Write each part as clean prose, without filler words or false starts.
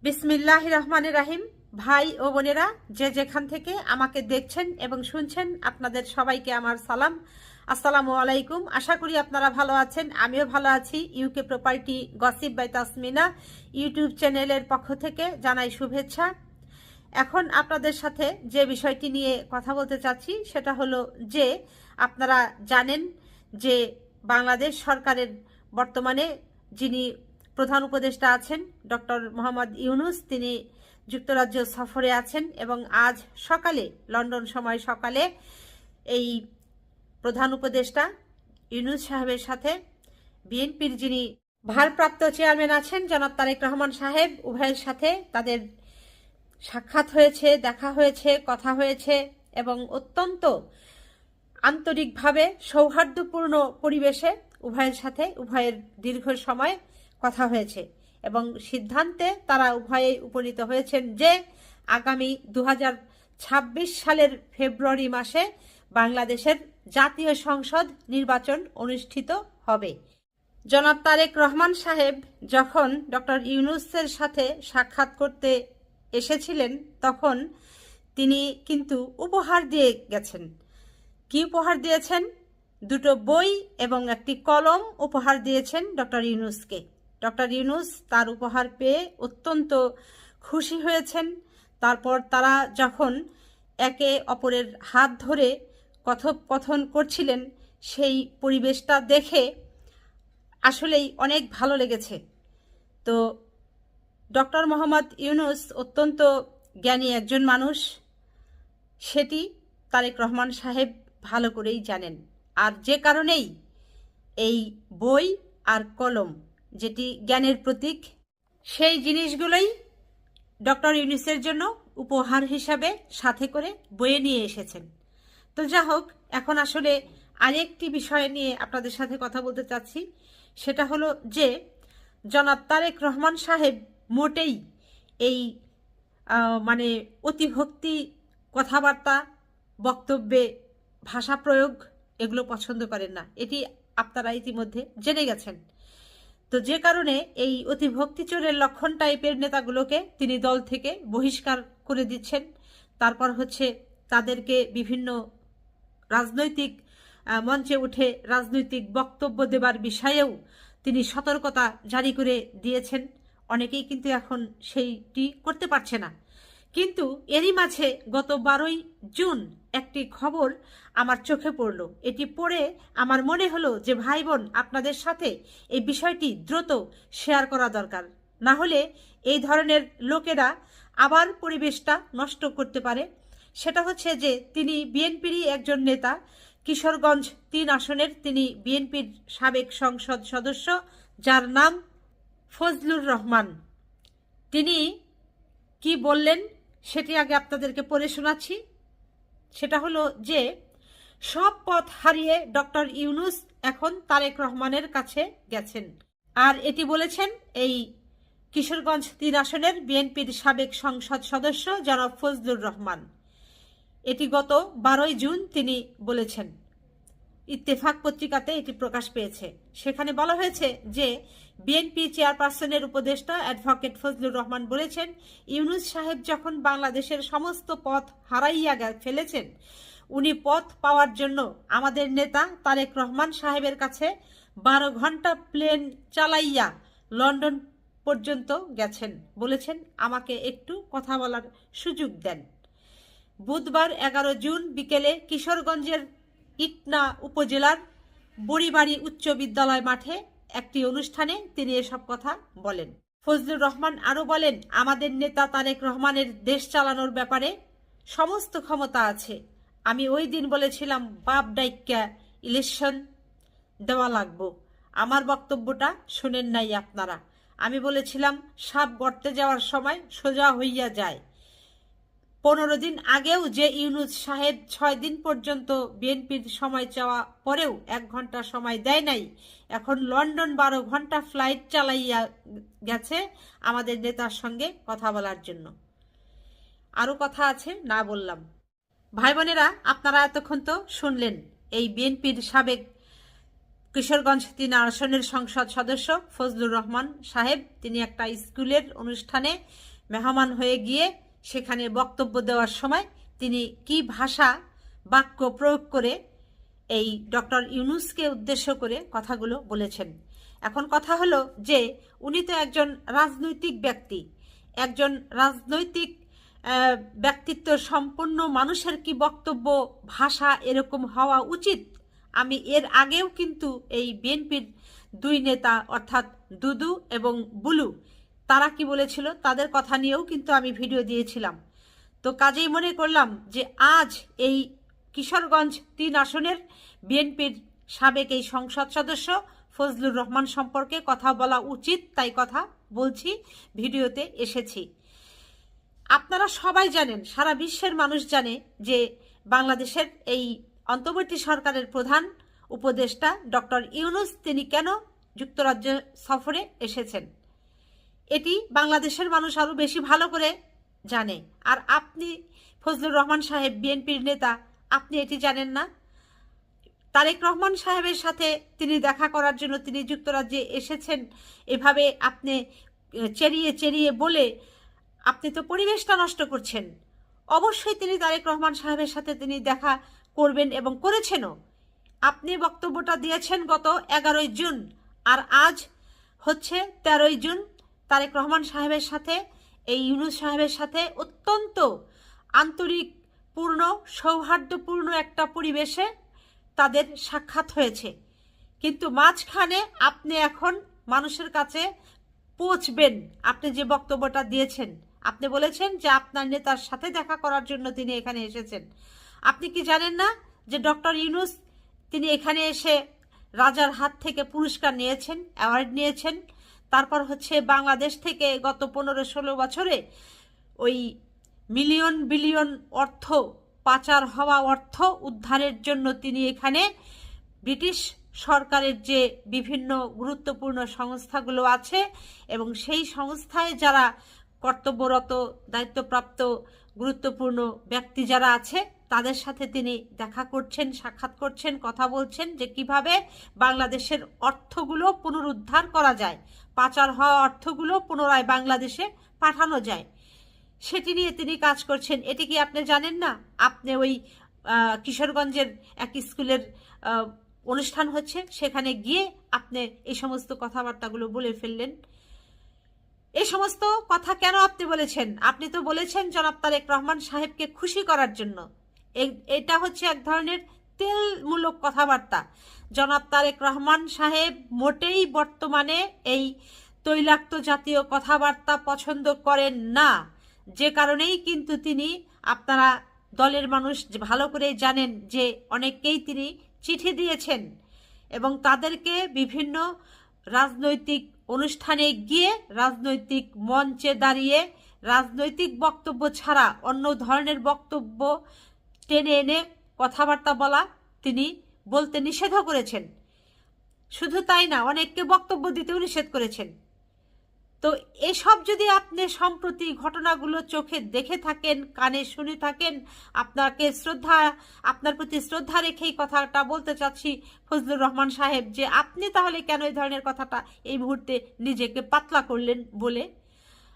বিসমিল্লাহির রহমানির রাহিম। ভাই ও বোনেরা, যে যেখান থেকে আমাকে দেখছেন এবং শুনছেন, আপনাদের সবাইকে আমার সালাম, আসসালামু আলাইকুম। আশা করি আপনারা ভালো আছেন, আমিও ভালো আছি। UK property gossip by Tasmina YouTube চ্যানেলের পক্ষ থেকে জানাই শুভেচ্ছা। এখন আপনাদের সাথে যে বিষয়টি নিয়ে কথা বলতে চাচ্ছি সেটা হলো যে আপনারা জানেন যে বাংলাদেশ সরকারের বর্তমানে যিনি প্রধান উপদেষ্টা আছেন ডক্টর মোহাম্মদ ইউনুস, তিনি যুক্তরাজ্য সফরে আছেন এবং আজ সকালে, লন্ডন সময় সকালে, এই প্রধান উপদেষ্টা ইউনুস সাহেবের সাথে বিএনপির যিনি ভারপ্রাপ্ত চেয়ারম্যান আছেন জনাব তারেক রহমান সাহেব, উভয়ের সাথে তাদের সাক্ষাৎ হয়েছে, দেখা হয়েছে, কথা হয়েছে এবং অত্যন্ত আন্তরিকভাবে সৌহার্দ্যপূর্ণ পরিবেশে উভয়ের দীর্ঘ সময় কথা হয়েছে এবং সিদ্ধান্তে তারা উভয়েই উপনীত হয়েছেন যে আগামী 2026 সালের ফেব্রুয়ারি মাসে বাংলাদেশের জাতীয় সংসদ নির্বাচন অনুষ্ঠিত হবে। জনাব তারেক রহমান সাহেব যখন ডক্টর ইউনুসের সাথে সাক্ষাৎ করতে এসেছিলেন তখন তিনি কিন্তু উপহার দিয়ে গেছেন। কি উপহার দিয়েছেন? দুটো বই এবং একটি কলম উপহার দিয়েছেন ডক্টর ইউনুসকে। ডক্টর ইউনুস তার উপহার পেয়ে অত্যন্ত খুশি হয়েছেন। তারপর তারা যখন একে অপরের হাত ধরে কথোপকথন করছিলেন, সেই পরিবেশটা দেখে আসলেই অনেক ভালো লেগেছে। তো ডক্টর মোহাম্মদ ইউনুস অত্যন্ত জ্ঞানী একজন মানুষ, সেটি তারেক রহমান সাহেব ভালো করেই জানেন। আর যে কারণেই এই বই আর কলম, যেটি জ্ঞানের প্রতীক, সেই জিনিসগুলোই ডক্টর ইউনুসের জন্য উপহার হিসাবে সাথে করে বয়ে নিয়ে এসেছেন। তো যা হোক, এখন আসলে আরেকটি বিষয় নিয়ে আপনাদের সাথে কথা বলতে চাচ্ছি। সেটা হলো যে জনাব তারেক রহমান সাহেব মোটেই এই মানে অতিভক্তি কথাবার্তা, বক্তব্যে ভাষা প্রয়োগ এগুলো পছন্দ করেন না। এটি আপনারা ইতিমধ্যে জেনে গেছেন। তো যে কারণে এই অতিভক্তিচোরের লক্ষণ টাইপের নেতাগুলোকে তিনি দল থেকে বহিষ্কার করে দিচ্ছেন। তারপর হচ্ছে তাদেরকে বিভিন্ন রাজনৈতিক মঞ্চে উঠে রাজনৈতিক বক্তব্য দেবার বিষয়েও তিনি সতর্কতা জারি করে দিয়েছেন। অনেকেই কিন্তু এখন সেইটি করতে পারছে না। কিন্তু এরই মাঝে গত 12ই জুন একটি খবর আমার চোখে পড়ল। এটি পড়ে আমার মনে হলো যে ভাই বোন, আপনাদের সাথে এই বিষয়টি দ্রুত শেয়ার করা দরকার, না হলে এই ধরনের লোকেরা আবার পরিবেশটা নষ্ট করতে পারে। সেটা হচ্ছে যে তিনি বিএনপিরই একজন নেতা, কিশোরগঞ্জ 3 আসনের তিনি বিএনপির সাবেক সংসদ সদস্য, যার নাম ফজলুর রহমান। তিনি কি বললেন সেটি আগে আপনাদেরকে পড়ে শোনাচ্ছি। সেটা হলো যে সব পথ হারিয়ে ডক্টর ইউনুস এখন তারেক রহমানের কাছে গেছেন। আর এটি বলেছেন এই কিশোরগঞ্জ 3 আসনের বিএনপির সাবেক সংসদ সদস্য জনাব ফজলুর রহমান। এটি গত 12ই জুন তিনি বলেছেন। ইত্তেফাক পত্রিকাতে এটি প্রকাশ পেয়েছে। সেখানে বলা হয়েছে যে বিএনপি চেয়ারপারসনের উপদেষ্টা অ্যাডভোকেট ফজলুর রহমান বলেছেন, ইউনুস সাহেব যখন বাংলাদেশের সমস্ত পথ হারাইয়া ফেলেছেন, উনি পথ পাওয়ার জন্য আমাদের নেতা তারেক রহমান সাহেবের কাছে 12 ঘন্টা প্লেন চালাইয়া লন্ডন পর্যন্ত গেছেন। বলেছেন, আমাকে একটু কথা বলার সুযোগ দেন। বুধবার 11 জুন বিকেলে কিশোরগঞ্জের ইটনা উপজেলার বড়িবাড়ি উচ্চ বিদ্যালয় মাঠে একটি অনুষ্ঠানে তিনি এসব কথা বলেন। ফজলুর রহমান আরও বলেন, আমাদের নেতা তারেক রহমানের দেশ চালানোর ব্যাপারে সমস্ত ক্ষমতা আছে। আমি ওই দিন বলেছিলাম বাপ ডাইক্কা ইলেকশন দেওয়া লাগবো। আমার বক্তব্যটা শোনেন নাই আপনারা। আমি বলেছিলাম সাপ গর্তে যাওয়ার সময় সোজা হইয়া যায়। 15 দিন আগেও যে ইউনুস সাহেব 6 দিন পর্যন্ত বিএনপির সময় চাওয়া পরেও 1 ঘন্টা সময় দেয় নাই, এখন লন্ডন 12 ঘন্টা ফ্লাইট চালাইয়া গেছে আমাদের নেতার সঙ্গে কথা বলার জন্য। আরও কথা আছে, না বললাম। ভাই বোনেরা, আপনারা এতক্ষণ তো শুনলেন এই বিএনপির সাবেক কিশোরগঞ্জ 3 আসনের সংসদ সদস্য ফজলুর রহমান সাহেব, তিনি একটা স্কুলের অনুষ্ঠানে মেহমান হয়ে গিয়ে সেখানে বক্তব্য দেওয়ার সময় তিনি কি ভাষা বাক্য প্রয়োগ করে এই ডক্টর ইউনূসকে উদ্দেশ্য করে কথাগুলো বলেছেন। এখন কথা হলো যে উনি তো একজন রাজনৈতিক ব্যক্তি, একজন রাজনৈতিক ব্যক্তিত্ব সম্পন্ন মানুষের কি বক্তব্য ভাষা এরকম হওয়া উচিত? আমি এর আগেও কিন্তু এই বিএনপির দুই নেতা অর্থাৎ দুদু এবং বুলু তারা কি বলেছিল তাদের কথা নিয়েও কিন্তু আমি ভিডিও দিয়েছিলাম। তো কাজেই মনে করলাম যে আজ এই কিশোরগঞ্জ ৩ আসনের বিএনপির সাবেক এই সংসদ সদস্য ফজলুর রহমান সম্পর্কে কথা বলা উচিত, তাই কথা বলছি, ভিডিওতে এসেছি। আপনারা সবাই জানেন, সারা বিশ্বের মানুষ জানে যে বাংলাদেশের এই অন্তর্বর্তী সরকারের প্রধান উপদেষ্টা ডক্টর ইউনূস তিনি কেন যুক্তরাজ্য সফরে এসেছেন। এটি বাংলাদেশের মানুষ আরও বেশি ভালো করে জানে। আর আপনি ফজলুর রহমান সাহেব বিএনপির নেতা, আপনি এটি জানেন না? তারেক রহমান সাহেবের সাথে তিনি দেখা করার জন্য তিনি যুক্তরাজ্যে এসেছেন, এভাবে আপনি চেরিয়ে চেরিয়ে বলে আপনি তো পরিবেশটা নষ্ট করছেন। অবশ্যই তিনি তারেক রহমান সাহেবের সাথে তিনি দেখা করবেন এবং করেছেনও। আপনি বক্তব্যটা দিয়েছেন গত 11ই জুন, আর আজ হচ্ছে 13ই জুন। তারেক রহমান সাহেবের সাথে এই ইউনূস সাহেবের সাথে অত্যন্ত আন্তরিকপূর্ণ সৌহার্দ্যপূর্ণ একটা পরিবেশে তাদের সাক্ষাৎ হয়েছে। কিন্তু মাঝখানে আপনি এখন মানুষের কাছে পৌঁছবেন। আপনি যে বক্তব্যটা দিয়েছেন, আপনি বলেছেন যে আপনার নেতার সাথে দেখা করার জন্য তিনি এখানে এসেছেন। আপনি কি জানেন না যে ডক্টর ইউনূস তিনি এখানে এসে রাজার হাত থেকে পুরস্কার নিয়েছেন, অ্যাওয়ার্ড নিয়েছেন। তারপর হচ্ছে বাংলাদেশ থেকে গত 15-16 বছরে ওই মিলিয়ন বিলিয়ন অর্থ পাচার হওয়া অর্থ উদ্ধারের জন্য তিনি এখানে ব্রিটিশ সরকারের যে বিভিন্ন গুরুত্বপূর্ণ সংস্থাগুলো আছে এবং সেই সংস্থায় যারা কর্তব্যরত দায়িত্বপ্রাপ্ত গুরুত্বপূর্ণ ব্যক্তি যারা আছে তাদের সাথে তিনি দেখা করছেন, সাক্ষাৎ করছেন, কথা বলছেন যে কিভাবে বাংলাদেশের অর্থগুলো পুনরুদ্ধার করা যায়, পাচার হওয়া অর্থগুলো পুনরায় বাংলাদেশে পাঠানো যায়, সেটি নিয়ে তিনি কাজ করছেন। এটি কি আপনি জানেন না? আপনি ওই কিশোরগঞ্জের এক স্কুলের অনুষ্ঠান হচ্ছে, সেখানে গিয়ে আপনি এই সমস্ত কথাবার্তাগুলো বলে ফেললেন। এই সমস্ত কথা কেন আপনি বলেছেন? আপনি তো বলেছেন জনাব তারেক রহমান সাহেবকে খুশি করার জন্য। এটা হচ্ছে এক ধরনের তেলমূলক কথাবার্তা। জনাব তারেক রহমান সাহেব মোটেই বর্তমানে এই তৈলাক্ত জাতীয় কথাবার্তা পছন্দ করেন না, যে কারণেই কিন্তু তিনি, আপনারা দলের মানুষ ভালো করে জানেন যে অনেককেই তিনি চিঠি দিয়েছেন এবং তাদেরকে বিভিন্ন রাজনৈতিক অনুষ্ঠানে গিয়ে রাজনৈতিক মঞ্চে দাঁড়িয়ে রাজনৈতিক বক্তব্য ছাড়া অন্য ধরনের বক্তব্য টেনে এনে কথাবার্তা বলা তিনি বলতে নিষেধও করেছেন। শুধু তাই না, অনেককে বক্তব্য দিতেও নিষেধ করেছেন। তো এসব যদি আপনি সম্প্রতি ঘটনাগুলো চোখে দেখে থাকেন, কানে শুনে থাকেন, আপনার প্রতি শ্রদ্ধা রেখেই কথাটা বলতে চাচ্ছি ফজলুর রহমান সাহেব, যে আপনি তাহলে কেন এই ধরনের কথাটা এই মুহূর্তে নিজেকে পাতলা করলেন বলে।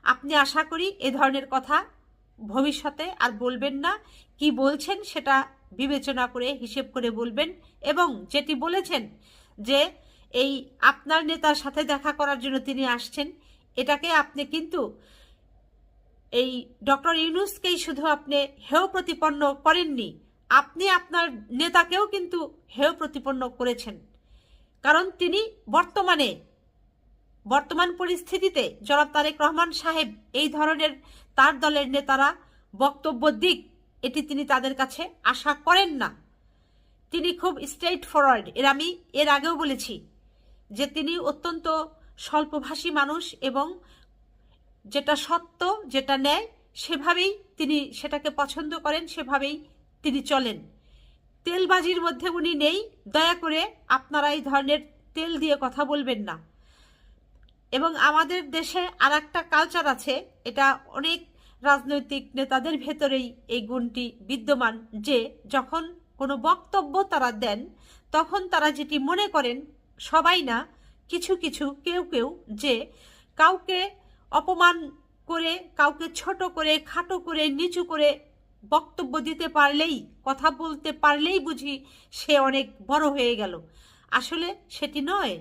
আপনি আশা করি এ ধরনের কথা ভবিষ্যতে আর বলবেন না। কি বলছেন সেটা বিবেচনা করে হিসেব করে বলবেন। এবং যেটি বলেছেন যে এই আপনার নেতার সাথে দেখা করার জন্য তিনি আসছেন, এটাকে আপনি কিন্তু এই ডক্টর ইউনূসকেই শুধু আপনি হেয় প্রতিপন্ন করেননি, আপনি আপনার নেতাকেও কিন্তু হেয় প্রতিপন্ন করেছেন। কারণ তিনি বর্তমান পরিস্থিতিতে জনাব তারেক রহমান সাহেব এই ধরনের তার দলের নেতারা বক্তব্য দিক, এটি তিনি তাদের কাছে আশা করেন না। তিনি খুব স্ট্রেইট ফরওয়ার্ড। আমি এর আগেও বলেছি যে তিনি অত্যন্ত স্বল্পভাষী মানুষ এবং যেটা সত্য, যেটা ন্যায়, সেভাবেই তিনি সেটাকে পছন্দ করেন, সেভাবেই তিনি চলেন। তেলবাজির মধ্যে উনি নেই। দয়া করে আপনারা এই ধরনের তেল দিয়ে কথা বলবেন না। এবং আমাদের দেশে আর একটা কালচার আছে, এটা অনেক রাজনৈতিক নেতাদের ভেতরেই এই গুণটি বিদ্যমান, যে যখন কোনো বক্তব্য তারা দেন তখন তারা যেটি মনে করেন, সবাই না, কিছু কেউ যে কাউকে অপমান করে, কাউকে ছোট করে, খাটো করে, নিচু করে বক্তব্য দিতে পারলেই, কথা বলতে পারলেই বুঝি সে অনেক বড় হয়ে গেল। আসলে সেটি নয়।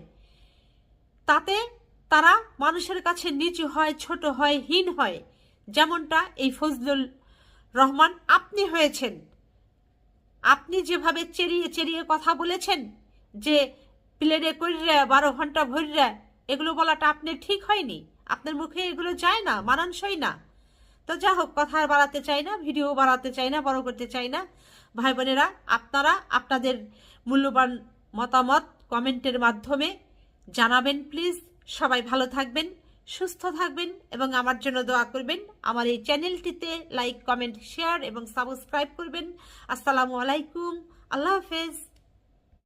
তাতে তারা মানুষের কাছে নিচু হয়, ছোট হয়, হীন হয়। যেমনটা এই ফজলুল রহমান আপনি হয়েছেন। আপনি যেভাবে চেরিয়ে চেরিয়ে কথা বলেছেন, যে প্লেনে কইরা 12 ঘন্টা ভইরা, এগুলো বলাটা আপনার ঠিক হয়নি। আপনার মুখে এগুলো যায় না, মানানসই না। তো যা হোক, কথা আর বাড়াতে চাই না, ভিডিও বাড়াতে চাই না, বড় করতে চাই না। ভাই বোনেরা, আপনারা আপনাদের মূল্যবান মতামত কমেন্টের মাধ্যমে জানাবেন প্লিজ। সবাই ভালো থাকবেন, সুস্থ থাকবেন এবং আমার জন্য দোয়া করবেন। আমার এই চ্যানেলটিতে লাইক, কমেন্ট, শেয়ার এবং সাবস্ক্রাইব করবেন। আসসালামু আলাইকুম, আল্লাহ হাফেজ।